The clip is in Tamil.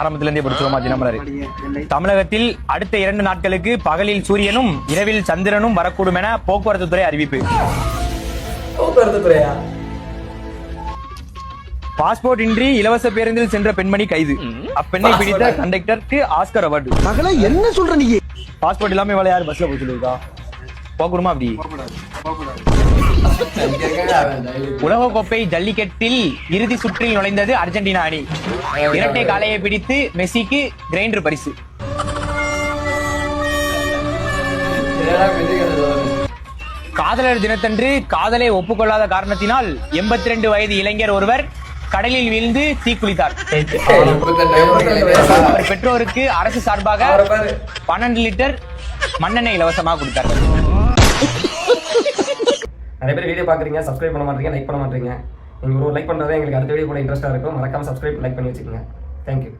ஆரம்பத்துல இருந்தே படிச்சுருவோமா தினமலர். தமிழகத்தில் அடுத்த 2 நாட்களுக்கு பகலில் சூரியனும் இரவில் சந்திரனும் வரக்கூடும் என போக்குவரத்து துறை அறிவிப்பு. போக்குவரத்து துறையா? பாஸ்போர்ட் இன்றி இலவச பேருந்தில் சென்ற பெண்மணி கைது. அப்பெண்ணை பிடித்த கண்டக்டருக்கு ஆஸ்கர் அவார்டு. மகளே என்ன சொல்ற நீ? பாஸ்போர்ட் இல்லாம இவளை யாரு பஸ்ல போய் சொல்லிருக்கா? போகணுமா அப்படி? உலகக்கோப்பை ஜல்லிக்கட்டில் இறுதி சுற்றில் நுழைந்தது அர்ஜென்டினா அணி. இரட்டை காளையை பிடித்து மெஸ்ஸிக்கு கிரைண்டர் பரிசு. காதலர் தினத்தன்று காதலை ஒப்புக்கொள்ளாத காரணத்தினால் 82 வயது இளைஞர் ஒருவர் கடலில் வீழ்ந்து தீக்குளித்தார். அவர் பெற்றோருக்கு அரசு சார்பாக 12 லிட்டர் மண்ணெண்ணெய் இலவசமாக கொடுத்தார்கள். நிறைய பேர் வீடியோ பாக்குறீங்க, சப்ஸ்கிரைப் பண்ண மாட்டீங்க, லைக் பண்ண மாட்டீங்க. நீங்க ஒரு லைக் பண்றதே எங்களுக்கு அடுத்த வீடியோ போட இன்ட்ரெஸ்டா இருக்கும். மறக்காம சப்ஸ்கிரைப் லைக் பண்ணி வச்சுக்கோங்க. தேங்க்யூ.